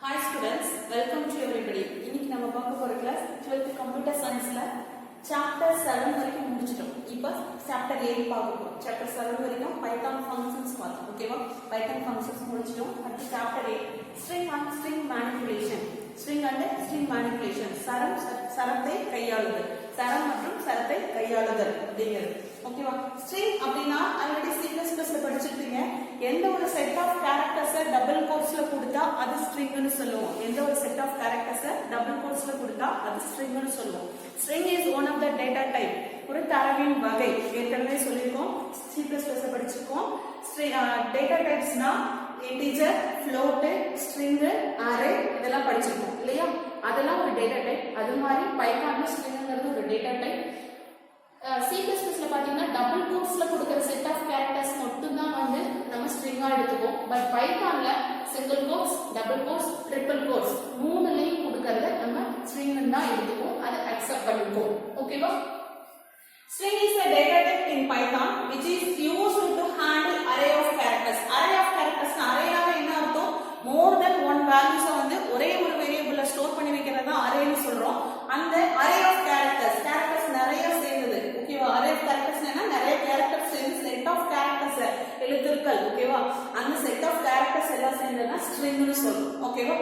Hi students, welcome to everybody. இன்னைக்கு நம்ம பார்க்க போற கிளாஸ் 12th கம்ப்யூட்டர் சயின்ஸ்ல சாப்டர் 7 வரைக்கும் முடிச்சிட்டோம். இப்போ சாப்டர் 8 பார்க்க போறோம். சாப்டர் 7 வரைக்கும் பைதான் ஃபங்க்ஷன்ஸ் பார்த்தோம். ஓகேவா? பைதான் ஃபங்க்ஷன்ஸ் முடிச்சிட்டோம். அடுத்து chapter 8 string and string manipulation. string and string manipulation. சரத்தை கையாளுதல். சரம் மற்றும் சரத்தை கையாளுதல் அப்படிங்கிறது. ஓகேவா? ஸ்ட்ரிங் அப்படினா ஆல்ரெடி C++ல படிச்சிருப்பீங்க. எந்த ஒரு செட் ஆஃப் கேரக்டர்ஸை டபுள் கோட்ஸ்ல கொடுத்தா அது ஸ்ட்ரிங்னு சொல்லுவோம். எந்த ஒரு செட் ஆஃப் கேரக்டர்ஸை டபுள் கோட்ஸ்ல கொடுத்தா அது ஸ்ட்ரிங்னு சொல்லுவோம். String is one of the data type. ஒரு தரவின் வகை. ஏற்கனவே சொல்லியிருக்கோம். C++ல படிச்சிருக்கோம். டேட்டா டைப்ஸ்னா இன்டிஜர், float, string, array இதெல்லாம் படிச்சிருக்கோம் இல்லையா? அதெல்லாம் ஒரு டேட்டா டைப். அது மாதிரி பைத்தான்ல ஸ்ட்ரிங்ங்கிறது ஒரு டேட்டா டைப். C++ல பாத்தீங்கன்னா டபுள் கோட்ஸ்ல கொடுக்கிற செட் ஆஃப் கேரக்டர்ஸ் மட்டும் தான் வந்து நம்ம ஸ்ட்ரிங்கா எடுத்துப்போம். பட் பைத்தான்ல single quotes, double quotes, triple quotes மூணுலயும் கொடுக்கறத நம்ம ஸ்ட்ரிங் தான் எடுத்துப்போம். அதை அக்செப்ட் பண்ணிப்போம். ஓகேவா? String is a data type in Python which is used to handle array of characters. Array of characters array நாம என்ன அர்த்தம்? more than one values வந்து ஒரே ஒரு வேரியபிள்ல ஸ்டோர் பண்ணி வைக்கிறது தான் array னு சொல்றோம். அந்த array of characters நிறைய சேர்ந்தது. ஓகேவா? array of characters னா நிறைய characters சேர்ந்து set of characters எழுத்துக்கள். ஓகேவா? அந்த set of characters எல்லாம் சேர்ந்ததுனா string னு சொல்றோம். ஓகேவா?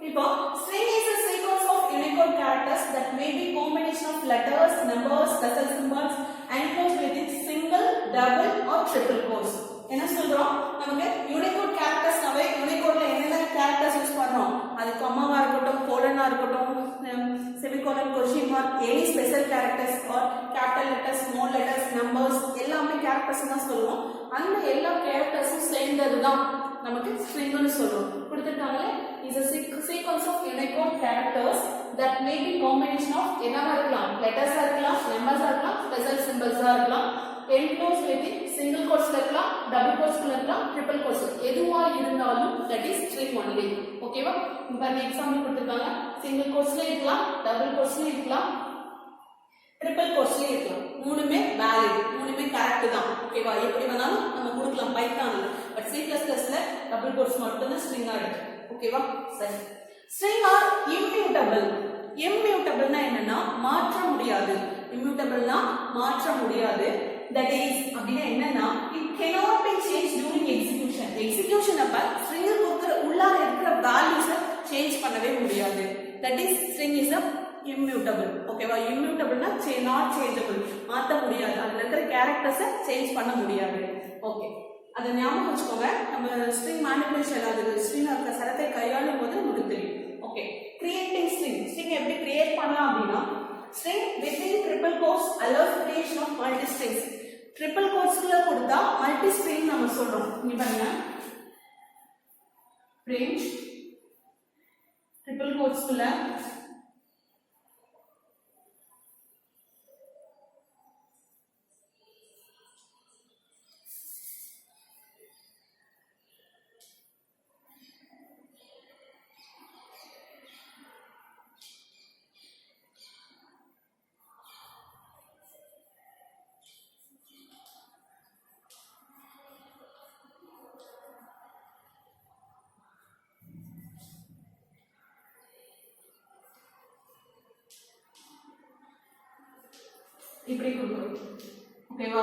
இப்போ string is a sequence of Unicode characters that may be combination of letters, numbers, special symbols enclosed within single, double or triple quotes. என்ன சொல்றோம்? நமக்கு Unicode characters நாவே Unicodeல என்னென்ன characters யூஸ் பண்றோம்? அது கமாவா இருக்கட்டும், கோலனா இருக்கட்டும், semicolon, question mark, any special characters or capital letters, small letters, numbers எல்லாமே characters தான் சொல்லுவோம். அந்த எல்லா charactersம் சேர்ந்ததுதான் நமக்கு string னு சொல்றோம். கொடுத்திருக்காங்களே is a sequence of Unicode characters that may be combination of என்னவா இருக்கலாம்? letters இருக்கலாம், numbers இருக்கலாம், special symbols இருக்கலாம், enclosed within single quotes இருக்கலாம், double quotes இருக்கலாம், triple quotes எதுவா இருந்தாலும் that is string only. ஓகேவா? இப்போ அந்த எக்ஸாம்பிள் கொடுத்திருக்காங்க. single quotesல இருக்கலாம், double quotesல இருக்கலாம், triple quotesல இருக்கலாம். மூணுமே valid, மூணுமே கரெக்ட் தான். ஓகேவா? எப்படி வேணாலும் நம்ம கொடுக்கலாம் பைத்தான்ல. பட் C++ல double quotes மட்டும் தான் ஸ்ட்ரிங்கா இருக்கு. ஓகேவா? சரி. string are immutable. immutable னா என்னன்னா மாற்ற முடியாது. immutable னா மாற்ற முடியாது. that is அப்படினா என்னன்னா it cannot be changed during execution. execution அப்ப string க்கு உள்ளார இருக்கிற values change பண்ணவே முடியாது. that is string is a immutable. ஓகேவா? immutable னா not changeable. மாத்த முடியாது. அதுல இருக்கிற characters சேஞ்ச் பண்ண முடியாது. ஓகே, அதை ஞாபகம் வச்சுக்கோங்க. நம்ம ஸ்ட்ரிங் மேனிபுலேஷன் அது ஸ்ட்ரிங் இருக்க சரத்தை கையாளும் போது நமக்கு தெரியும். ஓகே, கிரியேட்டிங் ஸ்ட்ரிங் எப்படி கிரியேட் பண்ணலாம் அப்படின்னா string within triple quotes allows creation of multi strings. triple quotesக்குள்ள கொடுத்தா மல்டி ஸ்ட்ரிங் நம்ம சொல்றோம். இங்க பாருங்க, range triple quotesக்குள்ள இப்படி கொடுக்கணும். ஓகேவா?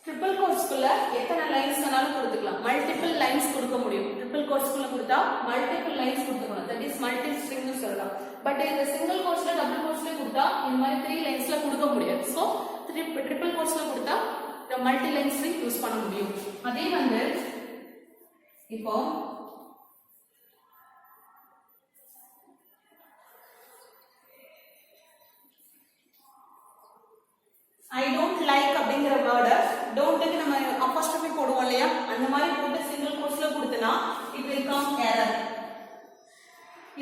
ட்ரிபிள் கோட்ஸ்க்குள்ள எத்தனை லைன்ஸ் வேணாலும் கொடுத்துக்கலாம். மல்டிபிள் லைன்ஸ் கொடுக்க முடியும். ட்ரிபிள் கோட்ஸ்க்குள்ள கொடுத்தா மல்டிபிள் லைன்ஸ் கொடுத்துக்கணும். தட் இஸ் மல்டி ஸ்ட்ரிங்னு சொல்லலாம். பட் இந்த சிங்கிள் கோட்ஸ்ல டபுள் கோட்ஸ்ல கொடுத்தா இந்த மாதிரி 3 லைன்ஸ்ல கொடுக்க முடியாது. சோ ட்ரிபிள் கோட்ஸ்ல கொடுத்தா மல்டி லைன் ஸ்ட்ரிங் யூஸ் பண்ண முடியும். அதே வந்து இப்போ I don't like அப்படிங்கிற வேர்ட் டோன்ட்க்கு நம்ம அப்போஸ்ட்ரோபி போடுவோம் இல்லையா? அந்த மாதிரி போட்டு சிங்கிள் கோட்ஸ்ல கொடுத்தனா it will come error.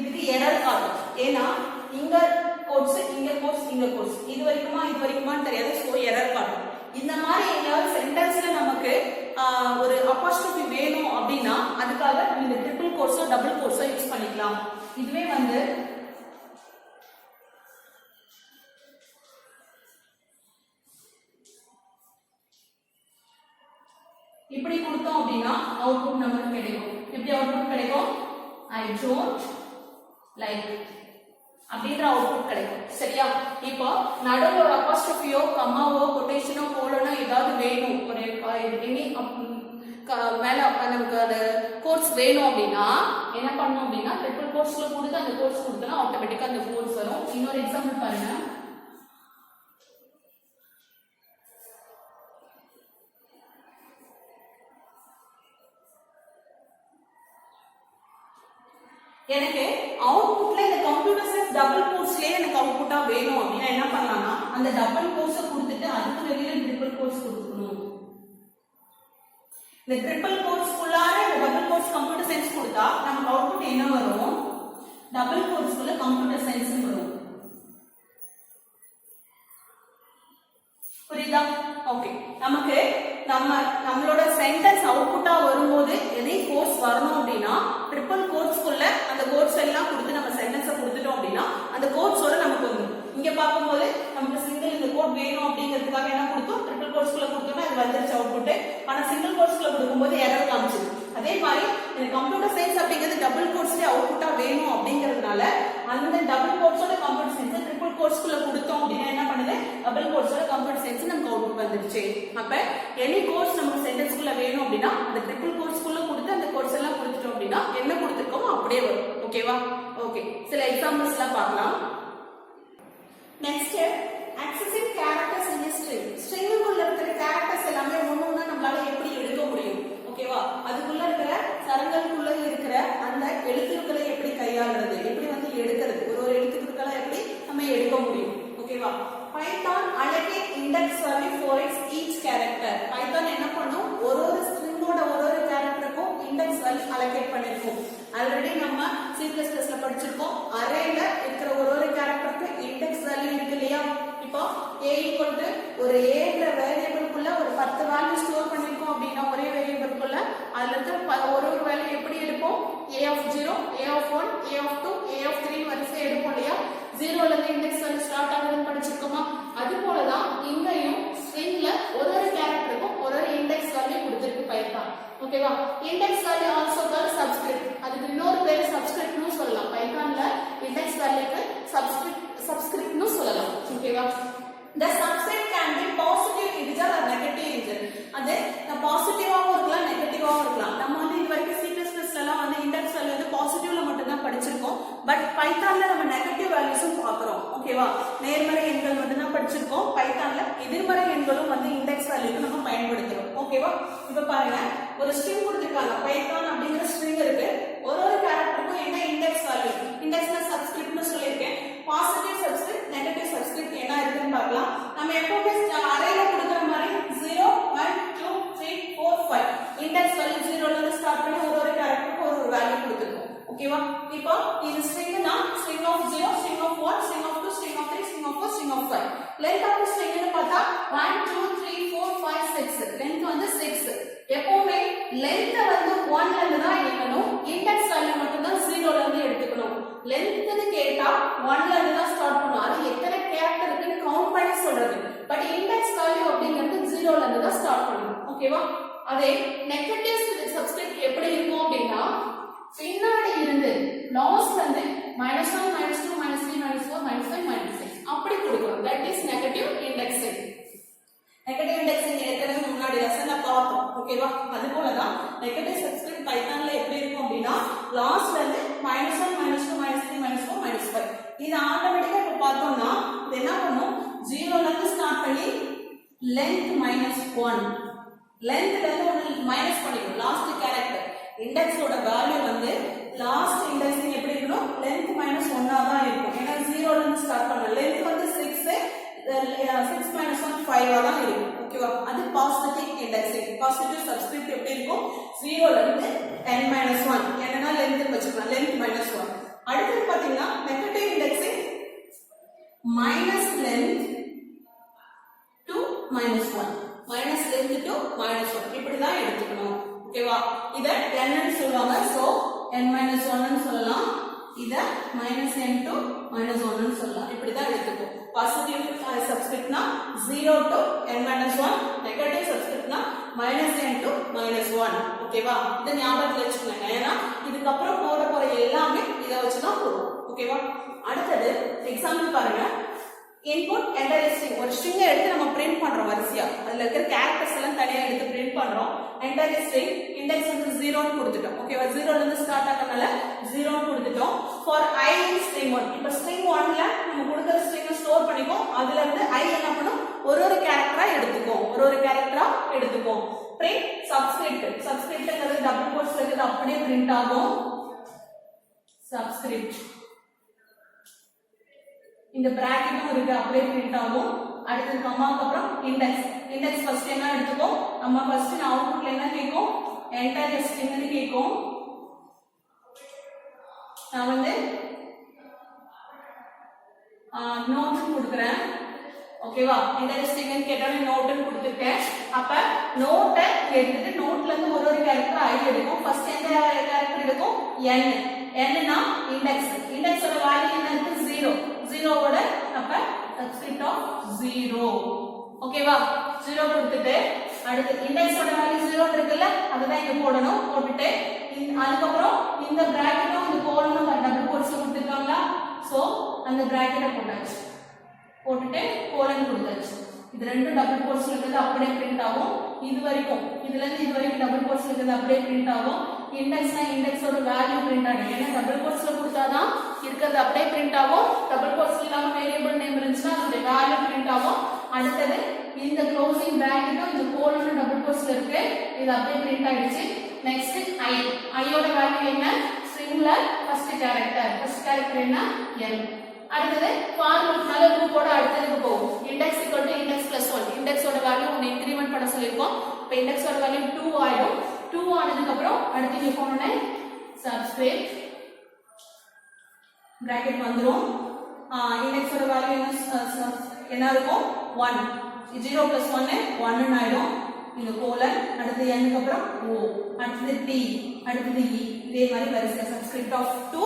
இதுக்கு எரர் காட்டும். ஏனா இங்க கோட்ஸ் இங்க கோட்ஸ் இது வரைக்குமா தெரியாது. சோ எரர் காட்டும். இந்த மாதிரி ஏதாவது சென்டென்ஸ்ல நமக்கு ஒரு அப்போஸ்ட்ரோபி வேணும் அப்படினா அதுக்காக நம்ம இந்த ட்ரிபிள் கோட்ஸோ டபுள் கோட்ஸோ யூஸ் பண்ணிக்கலாம். இதுவே வந்து இப்படி கொடுத்தோம் அப்படினா அவுட்புட் நமக்கு கிடைக்கும். எப்படி அவுட்புட் கிடைக்கும்? I don't like அப்படின்ற அவுட்புட் கிடைக்கும். சரியா? இப்போ நடுவுல ஒரு அப்பாஸ்ட்ரோஃபியோ கமாவோ கொட்டேஷனோ கோலனோ ஏதாவது வேணும், ஒரு எனி மேல நமக்கு அது கோர்ஸ் வேணும் அப்படின்னா என்ன பண்ணணும் அப்படின்னா ட்ரிபிள் கோர்ஸ்ல கொடுத்து அந்த கோர்ஸ் கொடுத்தா ஆட்டோமேட்டிக்கா அந்த கோர்ஸ் வரும். இன்னொரு எக்ஸாம்பிள் பாருங்க. எனக்கு அவுட்புட்ல இந்த கம்ப்யூட்டர் சயின்ஸ் டபுள் கோர்ஸ்லயே எனக்கு அவுட்புட்டா வேணும் அப்படின்னா என்ன பண்ணலாம்னா அந்த டபுள் கோர்ஸை கொடுத்துட்டு அதுக்கு வெளியில ட்ரிபிள் கோர்ஸ் கொடுக்கணும். இந்த ட்ரிபிள் கோர்ஸ்க்குள்ளார இந்த டபுள் கோர்ஸ் கம்ப்யூட்டர் சயின்ஸ் கொடுத்தா நமக்கு அவுட்புட் என்ன வரும்? டபுள் கோர்ஸ்க்குள்ள கம்ப்யூட்டர் சயின்ஸ் வரும். புரியுதா? ஓகே. நமக்கு நம்மளோட சென்டென்ஸ் அவுட்புட்டா வரும்போது எதை கோர்ஸ் வரணும் அப்படின்னா ட்ரிபிள் கோர்ஸ்க்குள்ள அந்த கோர்ஸ் எல்லாம் கொடுத்து நம்ம சென்டென்ஸை கொடுத்துட்டோம் அப்படின்னா அந்த கோர்ஸோட நமக்கு வந்து இங்க பார்க்கும்போது நமக்கு சிங்கிள் இந்த கோட் வேணும் அப்படிங்கிறதுக்காக என்ன கொடுத்தோம்? ட்ரிபிள் கோர்ஸ்க்குள்ள கொடுத்தோம்னா அது வந்துருச்சு அவுட்புட். ஆனா சிங்கிள் கோர்ஸ்க்குள்ள கொடுக்கும்போது எரர் காமிச்சு. அதே மாதிரி கம்ப்யூட்டர் சயின்ஸ் அப்படிங்கிறது டபுள் கோர்ஸ்லயே அவுட்புட்டா வேணும் அப்படிங்கிறதுனால அந்த டபுள் கோர்ஸோட கம்ப்யூட்டர் சயின்ஸ் ட்ரிபிள் கோர்ஸ்க்குள்ள கொடுத்தோம் அப்படின்னா என்ன பண்ணுது? டபுள் கோர்ஸோட கம்ப்யூட்டர் சயின்ஸ் நமக்கு அவுட்புட் வந்துருச்சு. அப்ப எனி கோர்ஸ் நமக்கு சென்டென்ஸ்க்குள்ள வேணும் அப்படின்னா அந்த ட்ரிபிள் கோர்ஸ்க்குள்ள கொடுத்து அந்த கோர்ஸ் எல்லாம் கொடுத்துட்டோம் அப்படின்னா என்ன கொடுத்துருக்கோமோ அப்படியே வரும். ஓகேவா? ஓகே. சில எக்ஸாம்பிள்ஸ் எல்லாம் பார்க்கலாம். Next accessing characters in a string. ஸ்ட்ரிங்குக்குள்ள இருக்கிற கேரக்டர்ஸ் எல்லாமே ஒவ்வொன்றா நம்மளால எப்படி எடுக்க முடியும்? ஓகேவா? அதுக்குள்ள இருக்கிற சரங்களுக்குள்ள இருக்கிற அந்த எழுத்துக்களை எப்படி கையாளுறது, எப்படி வந்து எடுக்கிறது, ஒரு எழுத்துக்களை எப்படி நம்ம எடுக்க முடியும்? ஓகேவா? Python allocate index value for its each character. Python என்ன பண்ணும்? ஒரு ஸ்ட்ரிங்கோட ஒரு கேரக்டருக்கும் இண்டெக்ஸ் வேல்யூ அலோகேட் பண்ணிருக்கோம். ஆல்ரெடி நம்ம C++ல படிச்சிருக்கோம். அரேல இருக்கிற ஒரு கேரக்டருக்கு இண்டெக்ஸ் வேல்யூ இருக்கு இல்லையா? இப்போ a ஒரு aன்ற வேரியபிள்குள்ள ஒரு 10 வேல்யூ ஸ்டோர் பண்ணிருக்கோம் அப்படின்னா ஒரே வேரியபிள்குள்ள அதுல இருக்க ஒரு வேல்யூ எப்படி எடுப்போம்? a of 0, a of 1, a of 2, a of 3 வரிசை எடுப்போம் இல்லையா? 0ல இருந்து இண்டெக்ஸ் வேல்யூ ஸ்டார்ட் ஆகுதுன்னு படிச்சிருக்கோமா? அது போல தான் இங்கேயும் ஸ்ட்ரிங்ல ஒரு கேரக்டருக்கும் ஒரு இண்டெக்ஸ் வேல்யூ கொடுத்திருக்கு பைத்தான். ஓகேவா? Index value also called subscript. அதுக்கு இன்னொரு பேர் சப்ஸ்கிரிப்ட்னு சொல்லலாம். பைத்தான்ல இண்டெக்ஸ் வேல்யூக்கு சப்ஸ்கிரிப்ட்னு சொல்லலாம். ஓகேவா? The subscript can be positive integer or negative integer. அது பாசிட்டிவாவும் இருக்கலாம் நெகட்டிவாவும் இருக்கலாம். நம்ம வந்து இது வரைக்கும் C++ல எல்லாம் வந்து இண்டெக்ஸ் வேல்யூ வந்து பாசிட்டிவ்ல மட்டும் தான் படிச்சிருக்கோம். பட் பைத்தான்ல நம்ம நெகட்டிவ் வேல்யூஸும் பார்க்கறோம். ஓகேவா? நேர்மறை எண்கள் மட்டும் தான் படிச்சிருக்கோம். பைத்தான்ல எதிர்மறை எண்களும் வந்து இண்டெக்ஸ் வேல்யூக்கு நம்ம பயன்படுத்துறோம். ஓகேவா? இப்ப பாருங்க, ஒரு ஸ்ட்ரிங் கொடுத்திருக்காங்க. பைத்தான் அப்படிங்கிற ஸ்ட்ரிங் இருக்கு. ஒரு கேரக்டருக்கும் என்ன இண்டெக்ஸ் வேல்யூ? இண்டெக்ஸ்ல சப்ஸ்கிரிப்ட்னு சொல்லியிருக்கேன். பாசிட்டிவ் சப்ஸ்கிரிப்ட், நெகட்டிவ் சப்ஸ்கிரிப்ட் என்ன இருக்குன்னு பார்க்கலாம். நம்ம எப்பவுமே அரேல கொடுக்கிற மாதிரி 0, 1, 2, 3, 4, 5 இண்டெக்ஸ் வேல்யூ 0ல இருந்து ஸ்டார்ட் பண்ணி ஒரு கேரக்டருக்கு ஒரு வேல்யூ கொடுத்திருக்கோம். ஓகேவா? இப்போ இது ஸ்ட்ரிங்னா string of 0, string of 1, string of 2, string of 3, string of 4, string of 5. Length of string ன்னு பார்த்தா 1, 2, 3, 4, 5, 6. லெந்த் வந்து 6. எப்பவுமே லெந்த் வந்து 1ல இருந்து தான் எடுக்கணும். இண்டெக்ஸ் வேல்யூ மட்டும் தான் 0ல இருந்து எடுத்துக்கணும். லெந்த்னு கேட்டா 1ல இருந்து தான் ஸ்டார்ட் பண்ணுவோம். அது எத்தனை கேரக்டர் இருக்குன்னு கவுண்ட் பண்ணி சொல்றது. பட் இண்டெக்ஸ் வேல்யூ அப்படிங்கிறது 0ல இருந்து தான் ஸ்டார்ட் பண்ணணும். ஓகேவா? அதே நெகட்டிவ் சப்ஸ்கிரிப்ட் எப்படி இருக்கும் அப்படின்னா பின்னாடி இருந்து லாஸ்ட்ல இருந்து -1, -2, -3, -4, -5, -6 அப்படி கொடுக்கிறோம். That is negative indexing. Negative indexing ஏற்கனவே முன்னாடி லெசன்ல பார்த்தோம். ஓகேவா? அது போல தான் நெகட்டிவ் சப்ஸ்கிரிப்ட் பைத்தான்ல எப்படி இருக்கும் அப்படின்னா லாஸ்ட்ல இருந்து -1, -2, -3, -4, -5 இது ஆட்டோமேட்டிக்கா இப்ப பார்த்தோம்னா இது என்ன பண்ணும்? 0ல இருந்து ஸ்டார்ட் பண்ணி லெந்த் -1 லெந்த்ல இருந்து ஒன்னு மைனஸ் பண்ணிடும். லாஸ்ட் கேரக்டர் இண்டெக்ஸோட வேல்யூ வந்து லாஸ்ட் இண்டெக்ஸிங் எப்படி இருக்கணும்? லெந்த் -1 தான் இருக்கும். ஏன்னா 0ல இருந்து ஸ்டார்ட் பண்ண லெந்த் வந்து 6 -1 5 தான் இருக்கும். ஓகேவா? அது பாசிட்டிவ் இண்டெக்ஸிங். பாசிட்டிவ் சப்ஸ்கிரிப்ட் எப்படி இருக்கும்? 0ல இருந்து 10 -1 என்னன்னா லெந்த் வச்சுக்கலாம். லெந்த் -1. அடுத்து பாத்தீங்கன்னா negative indexing minus length to -1 minus length to -1 இப்படி தான் எடுத்துக்கணும். ஓகேவா? இத n ன்னு சொல்வாங்க. சோ n - 1 ன்னு சொல்லலாம். இத -n to -1 ன்னு சொல்லலாம். இப்படி தான் எடுத்துக்கணும். பாசிட்டிவ் சப்ஸ்கிரிப்ட்னா 0 to n - 1, நெகட்டிவ் சப்ஸ்கிரிப்ட்னா -n to -1. ஓகேவா? இத ஞாபகத்துல வச்சுக்கோங்க. ஏன்னா இதுக்கு அப்புறம் போற எல்லாமே இதை வச்சு தான் போடுவோம். ஓகேவா? அடுத்தது எக்ஸாம்பிள் பாருங்க. இன்புட் என்டர் ஸ்ட்ரிங், ஒரு ஸ்ட்ரிங்கை எடுத்து நம்ம பிரிண்ட் பண்றோம் வரிசையா, அதுல இருக்கிற கேரக்டர்ஸ் எல்லாம் தனியா எடுத்து பிரிண்ட் பண்றோம். என்டர் ஸ்ட்ரிங் இண்டெக்ஸ் வந்து 0ன்னு கொடுத்துட்டோம். ஓகேவா? 0ல இருந்து ஸ்டார்ட் ஆகறனால 0ன்னு கொடுத்துட்டோம். ஃபார் i in string 1, இப்போ string 1ல நம்ம கொடுக்கிற ஸ்ட்ரிங்கை ஸ்டோர் பண்ணிப்போம். அதுல இருந்து i என்ன பண்ணும், ஒரு கேரக்டரா எடுத்துக்கும், ஒரு கேரக்டரா எடுத்துக்கும். print subscript, subscriptங்கிறது டபுள் கோட்ஸ்ல இருக்குது, அப்படியே பிரிண்ட் ஆகும். subscript இந்த பிராக்கெட்டும் இருக்கு, அப்படியே பிரிண்ட் ஆகும். அடுத்து கமாக்கு அப்புறம் இண்டெக்ஸ், இண்டெக்ஸ் ஃபர்ஸ்ட் என்ன எடுத்துக்கும், நம்ம ஃபர்ஸ்ட் அவுட்புட்ல என்ன கேட்கும், என்டர் ஸ்ட்ரிங்னு கேட்கும். நான் வந்து நோட் கொடுக்குறேன். ஓகேவா? என்டர் ஸ்ட்ரிங்னு கேட்டாலே நோட்னு கொடுத்துருக்கேன். அப்ப நோட்டை எடுத்துட்டு நோட்ல இருந்து ஒரு கேரக்டர் ஐ எடுக்கும். ஃபர்ஸ்ட் எந்த கேரக்டர் எடுக்கும், n, n னா இண்டெக்ஸ், இண்டெக்ஸோட வேல்யூ என்ன இருக்கு, 0, 0வோட அப்ப சப்ஸ்கிரிப்ட் ஆஃப் 0. ஓகேவா? 0 கொடுத்துட்டு அடுத்து இண்டெக்ஸோட வேல்யூ 0 இருக்குல்ல, அதுதான் இங்க போடணும். போட்டுட்டு அதுக்கு அப்புறம் இந்த பிராக்கெட்டும் இந்த கோலனும் டபுள் கோட்ஸ்ல கொடுத்திருக்காங்களா, சோ அந்த பிராக்கெட்டை போட்டாச்சு. போட்டுட்டு கோலன் கொடுத்தாச்சு. இது ரெண்டும் டபுள் கோட்ஸ்ல இருக்குது, அப்படியே பிரிண்ட் ஆகும். இது வரைக்கும் இதுல இருந்து இது வரைக்கும் டபுள் கோட்ஸ்ல இருக்குது, அப்படியே பிரிண்ட் ஆகும். இண்டெக்ஸ்னா இண்டெக்ஸோட வேல்யூ பிரிண்ட் ஆகும். ஏன்னா டபுள் கோட்ஸ்ல கொடுத்தாதான் இருக்கிறது அப்படியே பிரிண்ட் ஆகும். டபுள் கோட்ஸ்ல இல்லாம வேரியபிள் நேம் இருந்துச்சுன்னா அதோட வேல்யூ பிரிண்ட் ஆகும். அடுத்தது இந்த க்ளோசிங் பிராக்கெட்டும் இந்த கோலனும் டபுள் கோட்ஸ்ல இருக்கு, இது அப்படியே பிரிண்ட் ஆயிடுச்சு. நெக்ஸ்ட் i, ஐயோட வேல்யூ என்ன, ஸ்ட்ரிங்ல ஃபர்ஸ்ட் கேரக்டர் என்ன, n. அடுத்தது ஃபார் லூப்னால லூப்போட அடுத்ததுக்கு போகும். Index equal to index plus 1, இண்டெக்ஸோட வேல்யூ ஒன்னு இன்கிரிமெண்ட் பண்ண சொல்லிருக்கோம். இப்போ இண்டெக்ஸோட வேல்யூ 2 ஆயிடும். 2 ஆனதுக்கு அப்புறம் அடுத்து இங்க போனோம்னா சப்ஸ்கிரிப்ட் பிராக்கெட் வந்துரும். இண்டெக்ஸோட வேல்யூ என்ன இருக்கும், 1, 0 plus 1 1 ன்னு ஆயிடும். இந்த கோலன், அடுத்து n க்கு அப்புறம் o, அடுத்து t, அடுத்து e, இதே மாதிரி வரிசை சப்ஸ்கிரிப்ட் ஆஃப் 2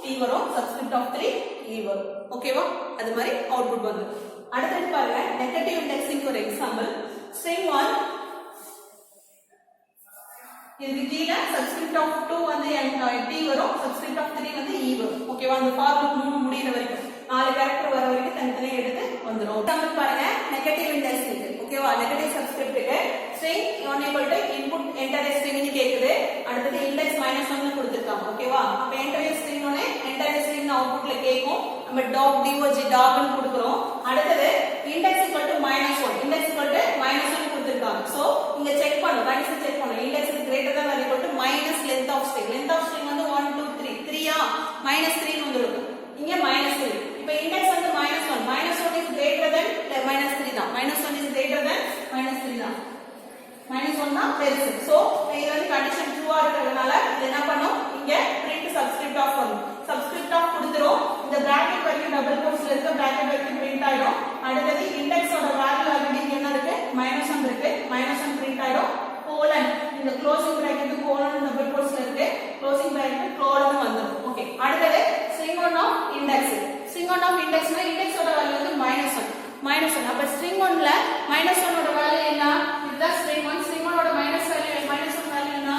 t வரும், சப்ஸ்கிரிப்ட் ஆஃப் 3 e வரும். ஓகேவா? அது மாதிரி அவுட்புட் வந்துரும். அடுத்து பாருங்க, நெகட்டிவ் இண்டெக்ஸிங் ஒரு எக்ஸாம்பிள். string 1 இதுக்கு கீழ சப்ஸ்கிரிப்ட் ஆஃப் 2 வந்து t வரும், சப்ஸ்கிரிப்ட் ஆஃப் 3 வந்து e வரும். ஓகேவா? அந்த ஃபார் லூப் 3 முடியற வரைக்கும் 4 கேரக்டர் வர வரைக்கும் தனித்தனியா எடுத்து வந்துரும். எக்ஸாம்பிள் பாருங்க, நெகட்டிவ் இண்டெக்ஸிங். ஓகேவா? நெகட்டிவ் சப்ஸ்கிரிப்ட்க்கு string 1 equal to input enter a string னு கேக்குது. அடுத்து index -1 னு கொடுத்திருக்காங்க. ஓகேவா? அப்ப enter a string னே enter a string னு அவுட்புட்ல கேக்கும். நம்ம dog dog னு கொடுக்கிறோம். அடுத்து index equal to -1, index equal to -1 கொடுத்திருக்காங்க. சோ இங்க செக் பண்ணு, கண்டிஷன் செக் பண்ணு. index is greater than or equal to minus length of string. length of string வந்து 1 2 3 3 ஆ -3 னு வந்துரும். இங்க -3. இப்போ index வந்து -1, -1 is greater than -3 தான். -1 is greater than -3 தான். -1 தான் பெருசு. சோ இது வந்து கண்டிஷன் ட்ரூவா இருக்கிறதுனால இது என்ன பண்ணும், இங்க பிரிண்ட் சப்ஸ்கிரிப்ட் ஆஃப் பண்ணும். சப்ஸ்கிரிப்ட் ஆஃப் கொடுத்துரும். இந்த பிராக்கெட் வரைக்கும் டபுள் கோட்ஸ்ல இருக்க பிராக்கெட் வரைக்கும் பிரிண்ட் ஆயிடும். அடுத்து இண்டெக்ஸோட வேல்யூ ஆல்ரெடி என்ன இருக்கு, -1 இருக்கு, -1 பிரிண்ட் ஆயிடும். கோலன், இந்த க்ளோசிங் பிராக்கெட் கோலன் டபுள் கோட்ஸ்ல இருக்கு, க்ளோசிங் பிராக்கெட் கோலன் வந்துரும். ஓகே. அடுத்து string 1 of index, string 1 of indexனா இண்டெக்ஸோட வேல்யூ வந்து -1. அப்ப string 1ல -1 ஓட வேல்யூ என்ன, இதுதான் string 1. string 1 ஓட -1 வேல்யூ என்ன,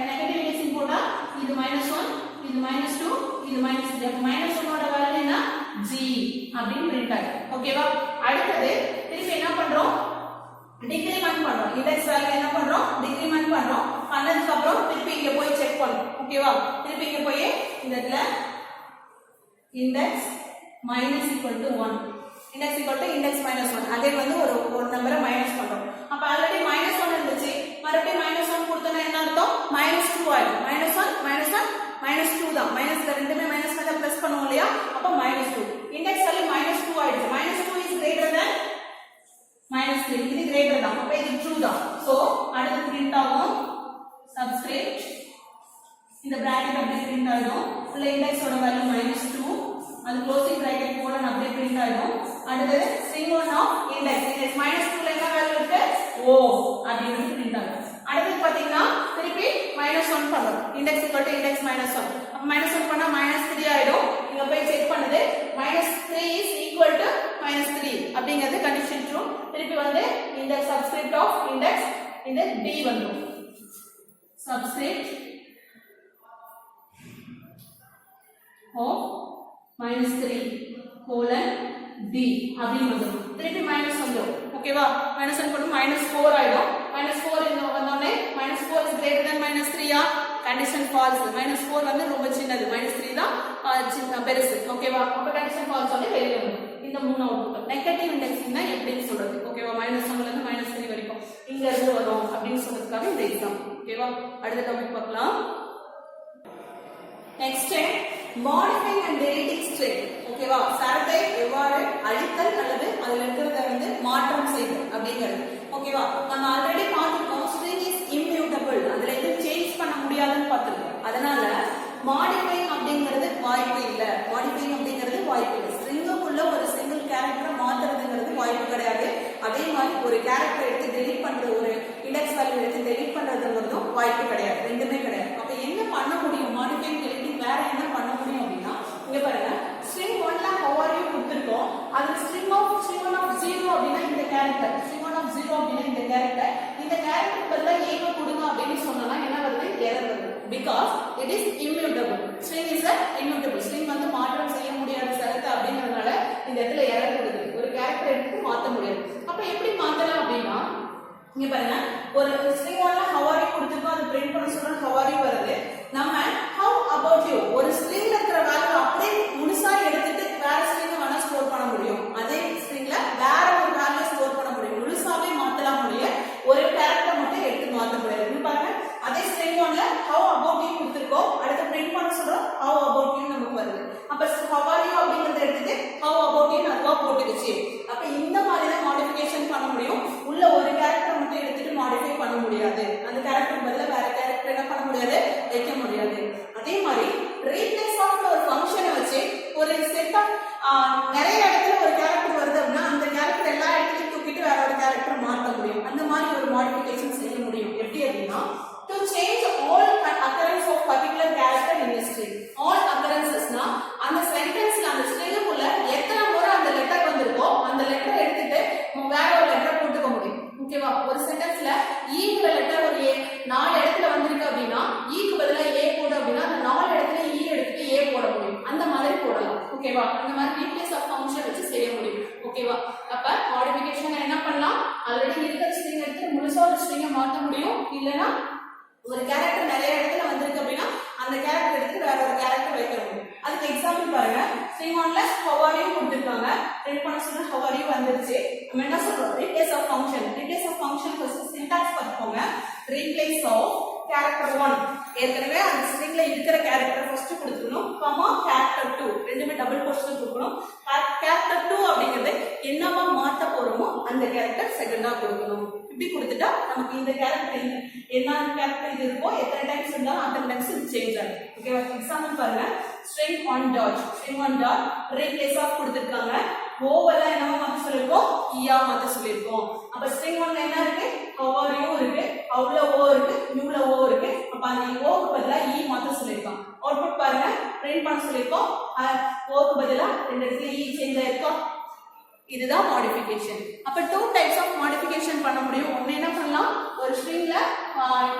நெகட்டிவ் இண்டெக்ஸிங் போட்டா இது -1, இது -2, இது -3. அப்ப -1 ஓட வேல்யூ என்ன, g அப்படினு பிரிண்ட் ஆகும். ஓகேவா? அடுத்து திருப்பி என்ன பண்றோம், டிக்ரிமென்ட் பண்றோம். இண்டெக்ஸ் வேல்யூ என்ன பண்றோம், டிக்ரிமென்ட் பண்றோம். பண்ணதுக்கு அப்புறம் திருப்பி இங்க போய் செக் பண்ணணும். ஓகேவா? திருப்பி இங்க போய் இந்த இடத்துல index minus equal to 1, index equal to index minus 1, again வந்து ஒரு நம்பரை மைனஸ் பண்றோம். அப்ப ஆல்ரெடி -1 இருந்துச்சு, மறுபடியும் -1 கொடுத்தா என்ன அர்த்தம், -2 ஆயிடும். -1 -2 தான். மைனஸ்ல ரெண்டுமே மைனஸ் பண்ணா பிளஸ் பண்ணுவோம் இல்லையா, அப்ப -2. இண்டெக்ஸ் வேல்யூ -2 ஆயிடுச்சு. -2 is greater than -3, இது greater தான். அப்ப இது ட்ரூ தான். சோ அடுத்து பிரிண்ட் ஆகும் சப்ஸ்கிரிப்ட், இந்த பிராக்கெட் அப்படியே பிரிண்ட் ஆயிடும். உள்ள இண்டெக்ஸோட வேல்யூ -2, அது க்ளோசிங் பிராக்கெட் கோலன் அப்படியே பிரிண்ட் ஆயிடும். அடுத்து string 1 of index, index -2ல என்ன வேல்யூ இருக்கு, o அப்படினு பிரிண்ட் ஆகும். அடுத்து பாத்தீங்கன்னா திருப்பி -1 பண்றோம். index equal to index -1. அப்ப -1 பண்ணா -3 ஆயிடும். இங்க போய் செக் பண்ணுது, -3 is equal to -3 அப்படிங்கிறது கண்டிஷன் ட்ரூ. திருப்பி வந்து இந்த சப்ஸ்கிரிப்ட் ஆஃப் இண்டெக்ஸ் இந்த d வந்துரும். சப்ஸ்கிரிப்ட் of -3 colon d அப்படின்னு வந்துடும். திருப்பி மைனஸ் வந்துடும். ஓகேவா? மைனஸ் போட்டு -4 ஆயிடும். -4 வந்தோடனே -4 is greater than -3 ஆ கண்டிஷன் ஃபால்ஸ். -4 வந்து ரொம்ப சின்னது, -3 தான் சின்ன பெருசு. ஓகேவா? அப்ப கண்டிஷன் ஃபால்ஸ் வந்து வெளியே வரும். இந்த மூணு அவுட்புட் நெகட்டிவ் இண்டெக்ஸிங் தான் எப்படின்னு சொல்றது. ஓகேவா? -1ல இருந்து -3 வரைக்கும் இங்க இருந்து வரும் அப்படின்னு சொல்றதுக்காக இந்த எக்ஸாம். ஓகேவா? அடுத்த டாபிக் பார்க்கலாம். Next modifying and deleting string. ஓகேவா? சரத்தை எவ்வாறு அழித்தல் அல்லது அதுல இருக்கிறத வந்து மாற்றம் செய்தல் அப்படிங்கிறது. ஓகேவா? நம்ம ஆல்ரெடி பார்த்திருக்கோம் ஸ்ட்ரிங் இஸ் இம்மியூட்டபிள், அதுல எதுவும் சேஞ்ச் பண்ண முடியாதுன்னு பார்த்திருக்கோம். அதனால மாடிஃபைங் அப்படிங்கிறது வாய்ப்பு இல்லை. மாடிஃபைங் அப்படிங்கிறது வாய்ப்பு இல்லை. ஸ்ட்ரிங்குக்குள்ள ஒரு சிங்கிள் கேரக்டரை மாத்துறதுங்கிறது வாய்ப்பு கிடையாது. அதே மாதிரி ஒரு கேரக்டர் எடுத்து டெலீட் பண்றது, ஒரு இண்டெக்ஸ் வேல்யூ எடுத்து டெலீட் பண்றதுங்கிறதும் வாய்ப்பு கிடையாது. ரெண்டுமே கிடையாது. அப்ப என்ன பண்ண முடியும்? மாடிஃபைங் டெலீட்டிங் வேற என்ன பண்ண முடியும் அப்படின்னா, இங்க பாருங்க, ஸ்ட்ரிங் 1ல how are you கொடுத்திருக்கோம். அது string 1 of 0 அப்படின்னா இந்த கேரக்டர், string 1 of 0 அப்படின்னா இந்த கேரக்டர், இந்த கேரக்டர் பதிலா ஏக கொடுங்க அப்படின்னு சொன்னா என்ன வருது? எரர் வருது. because it is immutable. string is a immutable. string வந்து மாற்றம் செய்ய முடியாத சரத்து அப்படிங்கறதுனால இந்த இடத்துல எரர் வருது. ஒரு கேரக்டர் எடுத்து மாத்த முடியாது. அப்ப எப்படி மாத்தலாம் அப்படின்னா, இங்க பாருங்க, ஒரு string 1ல how are you கொடுத்திருக்கோம், அது பிரிண்ட் பண்ண சொல்றோம், how are you வருது. நம்ம how about you ஒரு ஸ்ட்ரிங்ல இருக்கிற வேல்யூ அப்படியே முழுசா எடுத்துட்டு வேற ஸ்ட்ரிங் வேணா ஸ்டோர் பண்ண முடியும். அதே ஸ்ட்ரிங்ல வேற ஒரு வேல்யூ ஸ்டோர் பண்ண முடியும். முழுசாவே மாத்தலாம் முடியும். ஒரு கேரக்டர் மட்டும் எடுத்து மாத்த முடியாது. பாருங்க, அதே ஸ்ட்ரிங் 1ல how about you கொடுத்திருக்கோம், அடுத்து பிரிண்ட் பண்ண சொல்றோம், how about you நமக்கு வருது. அப்ப how are you அப்படிங்கறத எடுத்துட்டு how about you அதுவா போட்டுடுச்சு. அப்ப இந்த மாதிரி தான் மாடிஃபிகேஷன் பண்ண முடியும். உள்ள ஒரு கேரக்டர் மட்டும் எடுத்துட்டு மாடிஃபை பண்ண முடியாது. அந்த கேரக்டர் பதிலா வேற கேரக்டர் என்ன பண்ண முடியாது? வைக்க முடியாது. அதே மாதிரி ரீப்ளேஸ் ஆஃப் ஒரு ஃபங்க்ஷனை வச்சு ஒரு செட் ஆஃப் நிறைய இடத்துல ஒரு கேரக்டர் வருது அப்படின்னா அந்த கேரக்டர் எல்லா இடத்துலயும் தூக்கிட்டு வேற ஒரு கேரக்டர் மாற்ற முடியும். அந்த மாதிரி ஒரு மாடிஃபிகேஷன் செய்ய முடியும். எப்படி அப்படின்னா, to change all occurrence of particular character in a string. all occurrences னா அந்த சென்டென்ஸ்ல அந்த ஸ்ட்ரிங்குக்குள்ள எத்தனை முறை அந்த லெட்டர் வந்திருக்கோ அந்த லெட்டர் எடுத்துட்டு வேற ஒரு லெட்டர் போட்டுக்க முடியும். ஓகேவா? ஒரு சென்டென்ஸ்ல ஈங்கிற லெட்டர் ஒரு 4 இடத்துல வந்திருக்கு அப்படின்னா ஈக்கு பதிலா ஏ போடு அப்படின்னா அந்த 4 இடத்துல ஈ எடுத்துட்டு ஏ போட முடியும். அந்த மாதிரி போடலாம். ஓகேவா? அந்த மாதிரி ரீப்ளேஸ் ஆஃப் ஃபங்க்ஷன் வச்சு செய்ய முடியும். ஓகேவா? அப்ப மாடிஃபிகேஷன் என்ன பண்ணலாம்? ஆல்ரெடி இருக்கிற ஸ்ட்ரிங் எடுத்து முழுசா ஒரு ஸ்ட்ரிங்கை மாற்ற முடியும். இல்லைன்னா ஒரு கேரக்டர் நிறைய இடத்துல வந்திருக்கு அப்படின்னா அந்த கேரக்டர் எடுத்து வேற ஒரு கேரக்டர் வைக்க முடியும். அதுக்கு எக்ஸாம்பிள் பாருங்க, string 1ல how are you கொடுத்திருக்காங்க, பிரிண்ட் பண்ண சொன்னா how are you வந்துருச்சு. நம்ம என்ன சொல்றோம்? replace of function. replace of function first syntax பார்ப்போங்க. replace of character 1 ஏற்கனவே அந்த ஸ்ட்ரிங்ல இருக்கிற கேரக்டர் ஃபர்ஸ்ட் கொடுத்துக்கணும், கமா character 2 ரெண்டுமே டபுள் கோட்ஸ்ல கொடுக்கணும். character 2 அப்படிங்கிறது என்னவா மாத்த போறோமோ அந்த கேரக்டர் செகண்டா கொடுக்கணும். இப்படி கொடுத்துட்டா நமக்கு இந்த கேரக்டர் என்ன கேரக்டர் இது இருக்கோ எத்தனை டைம்ஸ் இருந்தாலும் அத்தனை டைம்ஸ் இது சேஞ்ச் ஆகும். ஓகேவா? எக்ஸாம்பிள் பாருங்க, string 1 dot string 1 dot replace of கொடுத்திருக்காங்க. ஓவெல்லாம் என்னவா மாத்த சொல்லிருக்கோம்? ஈயா மாத்த சொல்லிருக்கோம். அப்ப string 1ல என்ன இருக்கு? how are you இருக்கு, howல o இருக்கு, youல o இருக்கு. அப்ப அந்த o க்கு பதிலா ஈ மாத்த சொல்லிருக்கோம். அவுட்புட் பாருங்க, பிரிண்ட் பண்ண சொல்லிருக்கோம். o க்கு பதிலா ரெண்டு இடத்துல ஈ சேஞ்ச் ஆயிருக்கும். இதுதான் மாடிஃபிகேஷன். அப்ப 2 டைப்ஸ் ஆஃப் மாடிஃபிகேஷன் பண்ண முடியும். ஒன்னு என்ன பண்ணலாம், ஒரு ஸ்ட்ரிங்ல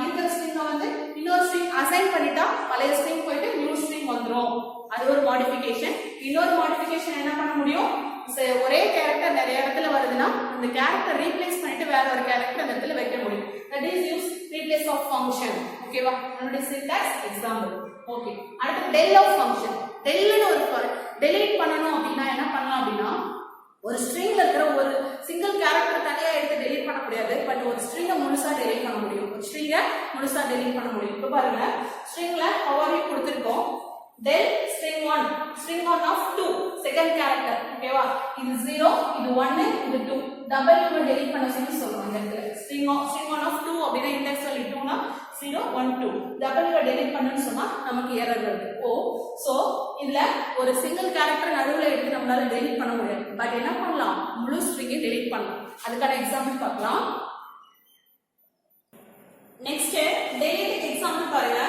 இருக்கிற ஸ்ட்ரிங்க வந்து இன்னொரு ஸ்ட்ரிங் அசைன் பண்ணிட்டா பழைய ஸ்ட்ரிங் போயிட்டு நியூ ஸ்ட்ரிங் வந்துரும். அது ஒரு மாடிஃபிகேஷன். இன்னொரு மாடிஃபிகேஷன் என்ன பண்ண முடியும், ஒரே கேரக்டர் நிறைய இடத்துல வருதுன்னா அந்த கேரக்டர் ரீப்ளேஸ் பண்ணிட்டு வேற ஒரு கேரக்டர் அந்த இடத்துல வைக்க முடியும். That is use replace of function. ஓகேவா? நம்மளுடைய சின்டாக்ஸ் எக்ஸாம்பிள். ஓகே, அடுத்து டெல் ஆஃப் ஃபங்க்ஷன். டெல்னு ஒரு டெலீட் பண்ணனும் அப்படினா என்ன பண்ணலாம் அப்படினா, ஒரு ஸ்ட்ரிங்ல இருக்கிற ஒரு சிங்கிள் கேரக்டர் தனியா எடுத்து டெலீட் பண்ண முடியாது. பட் ஒரு ஸ்ட்ரிங்கை முழுசா டெலீட் பண்ண முடியும். ஒரு ஸ்ட்ரிங்கை முழுசா டெலீட் பண்ண முடியும். இப்போ பாருங்க, ஸ்ட்ரிங்ல how are you கொடுத்திருக்கோம். del string 1 of 2 second character. ஓகேவா? இது 0, இது 1, இது 2. டபுள் நம்ம டெலீட் பண்ண சொல்றோம் இந்த இடத்துல. string 1 of 2 அப்படினா இண்டெக்ஸ் வேல்யூ 2 னா 0 1 2. டபுள் நம்ம டெலீட் பண்ணனும் சொன்னா நமக்கு எரர் வருது. சோ இதுல ஒரு சிங்கிள் கேரக்டர் நடுவுல எடுத்து நம்மளால டெலீட் பண்ண முடியாது. பட் என்ன பண்ணலாம், முழு ஸ்ட்ரிங்கை டெலீட் பண்ணலாம். அதுக்கான எக்ஸாம்பிள் பார்க்கலாம். நெக்ஸ்ட் டெலீட் எக்ஸாம்பிள் பாருங்க.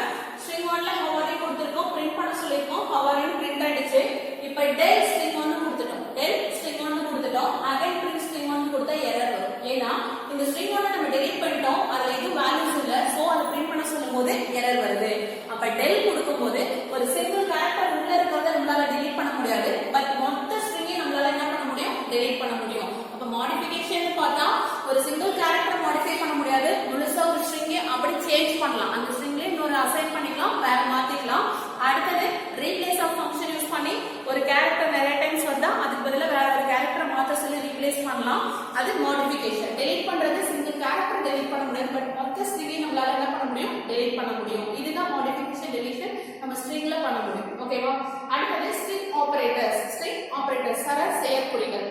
string 1ல how are you கொடுத்திருக்கோம், பிரிண்ட் பண்ண சொல்லிருக்கோம். how are you பிரிண்ட் ஆயிடுச்சு. இப்போ del string 1 கொடுத்துட்டோம். del string 1 கொடுத்துட்டோம். அகைன் print string 1 கொடுத்தா எரர் வரும். ஏனா இந்த string 1 நம்ம டெலீட் பண்ணிட்டோம். அதுல எதுவும் வேல்யூஸ் இல்ல. சோ அத பிரிண்ட் பண்ண சொல்லும்போது எரர் வருது. அப்ப del கொடுக்கும்போது ஒரு சிங்கிள் கேரக்டர் உள்ள இருக்கிறத அப்படி சேஞ்ச் பண்ணலாம். அந்த ஸ்ட்ரிங்ல இன்னொரு அசைன் பண்ணிக்கலாம், வேற மாத்திக்கலாம். அடுத்தது ரீப்ளேஸ் ஆஃப் ஃபங்க்ஷன் யூஸ் பண்ணி ஒரு கேரக்டர் நிறைய டைம்ஸ் வந்தா அதுக்கு பதிலா வேற ஒரு கேரக்டரை மாத்த சொல்லி ரீப்ளேஸ் பண்ணலாம். அது மாடிஃபிகேஷன். டெலீட் பண்றது சிங்கிள் கேரக்டர் டெலீட் பண்ண முடியாது, பட் மொத்த ஸ்ட்ரிங்கை நம்மளால என்ன பண்ண முடியும், டெலீட் பண்ண முடியும். இதுதான் மாடிஃபிகேஷன் டெலீஷன் நம்ம ஸ்ட்ரிங்ல பண்ண முடியும். ஓகேவா? அடுத்தது ஸ்ட்ரிங் ஆபரேட்டர்ஸ். ஸ்ட்ரிங் ஆபரேட்டர்ஸ் சர செயற்குறிகள்.